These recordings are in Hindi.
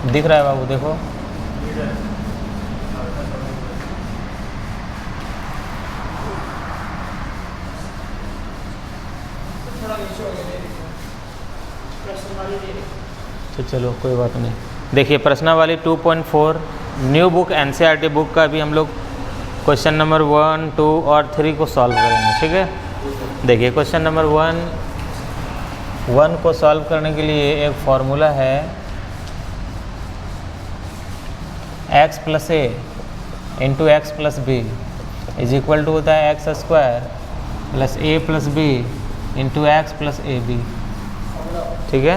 दिख रहा है बाबू, देखो। तो चलो कोई बात नहीं। देखिए प्रश्नावली 2.4 न्यू बुक एनसीईआरटी बुक का भी हम लोग क्वेश्चन नंबर 1, 2 और 3 को सॉल्व करेंगे, ठीक है। देखिए क्वेश्चन नंबर 1 को सॉल्व करने के लिए एक फॉर्मूला है x + a × x + b = होता है x² + a + b × x + ab, ठीक है।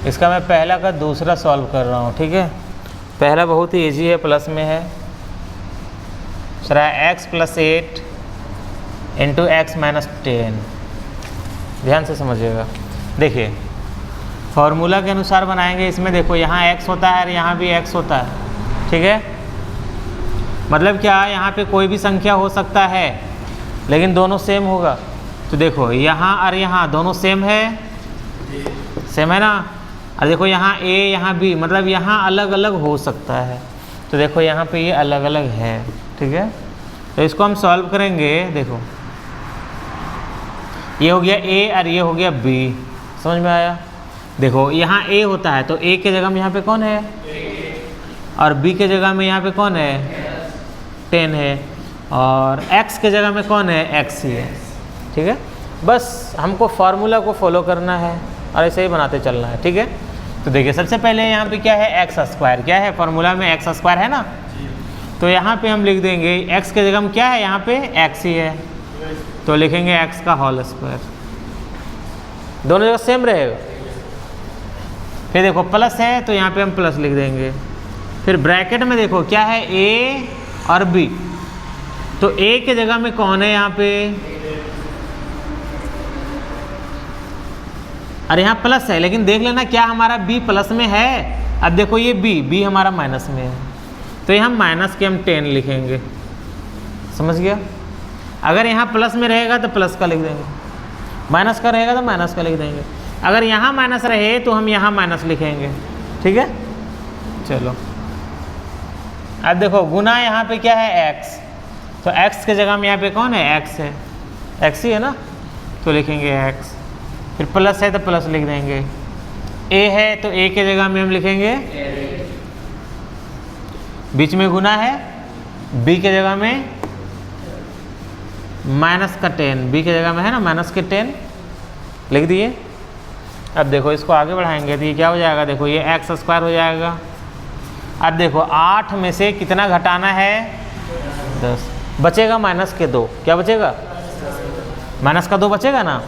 इसका मैं पहला का दूसरा सॉल्व कर रहा हूँ, ठीक है। पहला बहुत ही इजी है, प्लस में है। दूसरा x + 8 × x - 10। ध्यान से समझिएगा। देखिए फॉर्मूला के अनुसार बनाएंगे। इसमें देखो यहाँ x होता है और यहाँ भी x होता है, ठीक है। मतलब क्या, यहाँ पे कोई भी संख्या हो सकता है लेकिन दोनों सेम होगा। तो देखो यहाँ और यहाँ दोनों सेम है, सेम है ना। और देखो यहाँ a यहाँ b, मतलब यहाँ अलग अलग हो सकता है। तो देखो यहाँ पे ये अलग अलग है, ठीक है। तो इसको हम सॉल्व करेंगे। देखो ये हो गया a और ये हो गया b, समझ में आया। देखो यहाँ a होता है तो a के जगह में यहाँ पे कौन है, और b के जगह में यहाँ पे कौन है, 10 है, और x के जगह में कौन है, x ही है, ठीक है। बस हमको फार्मूला को फॉलो करना है और ऐसे ही बनाते चलना है, ठीक है। तो देखिए सबसे पहले यहाँ पे क्या है, x²। क्या है फार्मूला में, x² है ना। तो यहाँ पे हम लिख देंगे x के जगह में क्या है, यहाँ पे x ही है, तो लिखेंगे x²। दोनों जगह सेम रहेगा। फिर देखो प्लस है तो यहाँ पे हम प्लस लिख देंगे। फिर ब्रैकेट में देखो क्या है, a और b। तो a के जगह में कौन है यहाँ पे, और यहाँ प्लस है, लेकिन देख लेना क्या हमारा b प्लस में है। अब देखो ये b हमारा माइनस में है, तो यहाँ माइनस के हम 10 लिखेंगे, समझ गया। अगर यहाँ प्लस में रहेगा तो प्लस का लिख देंगे, माइनस का रहेगा तो माइनस का लिख देंगे। अगर यहाँ माइनस रहे तो हम यहाँ माइनस लिखेंगे, ठीक है। चलो अब देखो गुना यहाँ पे क्या है, x। तो x के जगह में यहाँ पे कौन है, x है, x ही है ना, तो लिखेंगे x। फिर प्लस है तो प्लस लिख देंगे। a है तो a के जगह में हम लिखेंगे, बीच में गुना है, b के जगह में माइनस का 10, b के जगह में है ना माइनस के 10 लिख दिए। अब देखो इसको आगे बढ़ाएंगे तो ये क्या हो जाएगा, देखो ये x² हो जाएगा। अब देखो 8 में से कितना घटाना है, 10, बचेगा माइनस के 2। क्या बचेगा, माइनस का 2 बचेगा ना।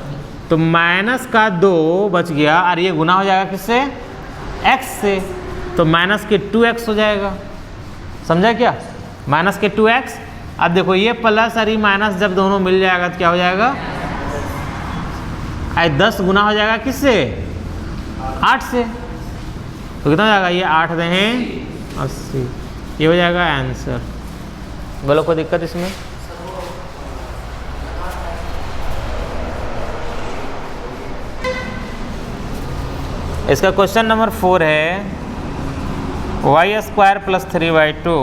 तो माइनस का 2 बच गया और ये गुना हो जाएगा किससे, x से, तो माइनस के 2x हो जाएगा। समझा क्या, माइनस के 2x। अब देखो ये प्लस और ये माइनस जब दोनों मिल जाएगा तो क्या हो जाएगा, 10 गुना हो जाएगा किससे, 8 से। तो कितना हो जाएगा, ये 8 दें 80, ये हो जाएगा आंसर। बोलो कोई दिक्कत इसमें। इसका क्वेश्चन नंबर 4 है y² + 3/2,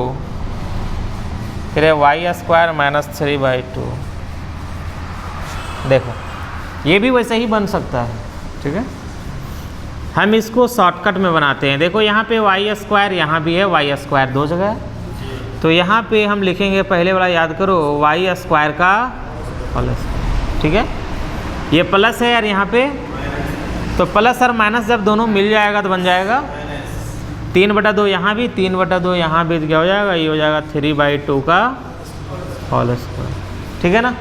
फिर है y² - 3/2। देखो ये भी वैसे ही बन सकता है, ठीक है। हम इसको शॉर्टकट में बनाते हैं। देखो यहाँ पे y², यहाँ भी है y², दो जगह है। तो यहाँ पे हम लिखेंगे, पहले वाला याद करो, y² का प्लस, ठीक है। ये प्लस है और यहाँ पे तो प्लस और माइनस जब दोनों मिल जाएगा तो बन जाएगा 3/2, यहाँ भी 3/2, यहाँ भी क्या हो जाएगा, ये हो जाएगा 3/2 का होल स्क्वायर, ठीक है ना।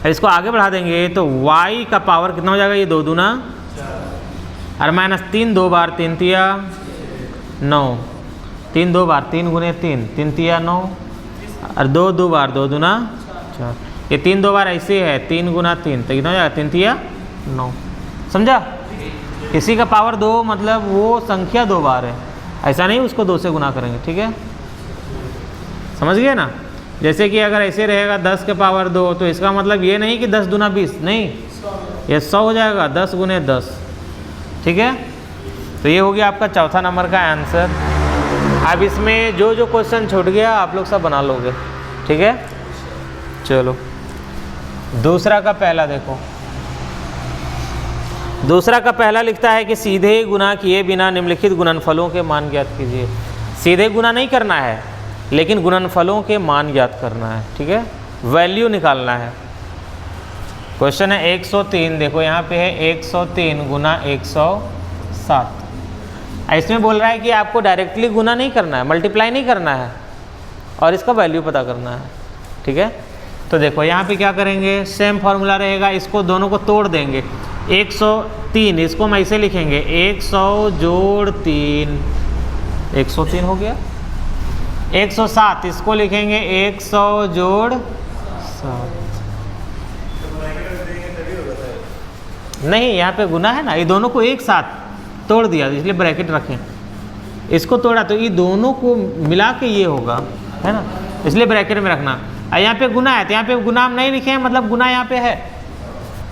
इसको आगे बढ़ा देंगे तो y का पावर कितना हो जाएगा, ये 2 दूना और माइनस 3 2 बार 3 तिया 9, 3 2 बार 3 गुने 3 3 तिया 9, और 2 2 बार 2 दूना 4। ये 3 2 बार ऐसे है, 3 गुना 3 तो कितना हो जाएगा, 3 तिया 9। समझा, किसी का पावर 2 मतलब वो संख्या 2 बार है, ऐसा नहीं उसको 2 से गुना करेंगे, ठीक है। समझ गए ना। जैसे कि अगर ऐसे रहेगा 10 के पावर 2, तो इसका मतलब ये नहीं कि 10 दूना 20, नहीं, ये 100 हो जाएगा 10 गुने 10। ठीक है, तो ये हो गया आपका चौथा नंबर का आंसर। अब इसमें जो जो क्वेश्चन छूट गया आप लोग सब बना लोगे। ठीक है, चलो दूसरा का पहला देखो। दूसरा का पहला लिखता है कि सीधे गुना किए बिना निम्नलिखित गुणनफलों के मान ज्ञात कीजिए। सीधे गुना नहीं करना है, लेकिन गुणनफलों के मान ज्ञात करना है। ठीक है, वैल्यू निकालना है। क्वेश्चन है 103, देखो यहाँ पे है 103 गुना 107। इसमें बोल रहा है कि आपको डायरेक्टली गुना नहीं करना है, मल्टीप्लाई नहीं करना है, और इसका वैल्यू पता करना है। ठीक है, तो देखो यहाँ पे क्या करेंगे, सेम फॉर्मूला रहेगा, इसको दोनों को तोड़ देंगे। 103 इसको हम ऐसे लिखेंगे 100 जोड़ 3, 103 हो गया। 107 इसको लिखेंगे 100 जोड़ 7। नहीं, यहाँ पे गुना है ना, ये दोनों को एक साथ तोड़ दिया इसलिए ब्रैकेट रखें। इसको तोड़ा तो ये दोनों को मिला के ये होगा, है ना, इसलिए ब्रैकेट में रखना। और यहाँ पे गुना है तो यहाँ पे गुना हम नहीं लिखे हैं, मतलब गुना यहाँ पे है।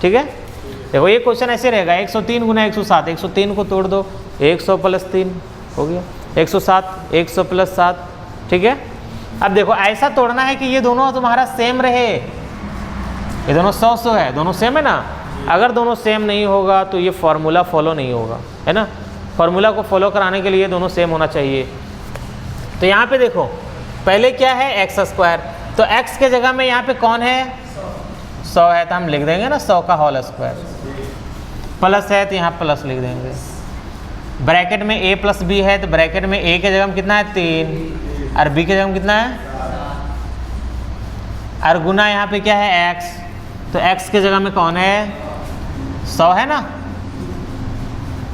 ठीक है, देखो ये क्वेश्चन ऐसे रहेगा 103 गुना 107, 103 को तोड़ दो, 100 प्लस 3 हो गया 107, 100 प्लस 7। ठीक है, अब देखो ऐसा तोड़ना है कि ये दोनों तुम्हारा सेम रहे, ये दोनों 100 है, दोनों सेम है ना। अगर दोनों सेम नहीं होगा तो ये फॉर्मूला फॉलो नहीं होगा, है ना। फॉर्मूला को फॉलो कराने के लिए दोनों सेम होना चाहिए। तो यहाँ पे देखो पहले क्या है एक्स स्क्वायर, तो एक्स के जगह में यहाँ पे कौन है 100 है, तो हम लिख देंगे ना 100 का होल स्क्वायर। प्लस है तो यहाँ प्लस लिख देंगे। ब्रैकेट में a प्लस बी है, तो ब्रैकेट में a के जगह में कितना है 3 और b के जगह में कितना है, और गुना यहाँ पे क्या है x, तो x के जगह में कौन है 100 है ना,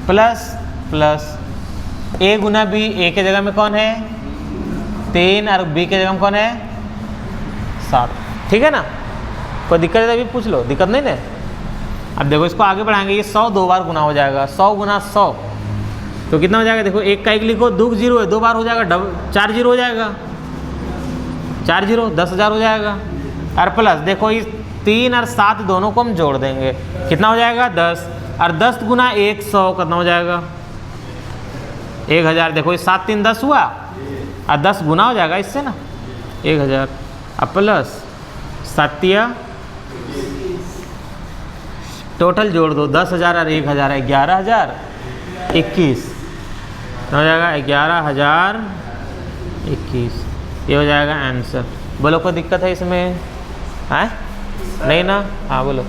plus plus a Guna b, a के जगह में कौन है 3 और b के जगह में कौन है 7। ठीक है ना, कोई दिक्कत है तो अभी पूछ लो, दिक्कत नहीं ना। अब देखो इसको आगे बढ़ाएंगे, ये 100 दो बार गुना हो जाएगा, 100 गुना 100 तो कितना हो जाएगा, देखो एक का एक लिखो, 2 जीरो है, 2 बार हो जाएगा, डबल 4 जीरो हो जाएगा, 4 जीरो 10,000 हो जाएगा। और प्लस देखो इस 3 और 7 दोनों को हम जोड़ देंगे, कितना हो जाएगा 10, और 10 गुना 100 कितना हो जाएगा 1000। देखो इस 7 3 10 हुआ, और 10 गुना हो जाएगा इससे ना 1000, अब प्लस 7 टोटल जोड़ दो 10,000 और 1000 है 11,021 हो जाएगा 11,021, ये हो जाएगा आंसर। बोलो कोई दिक्कत है इसमें, है नहीं ना, हाँ बोलो।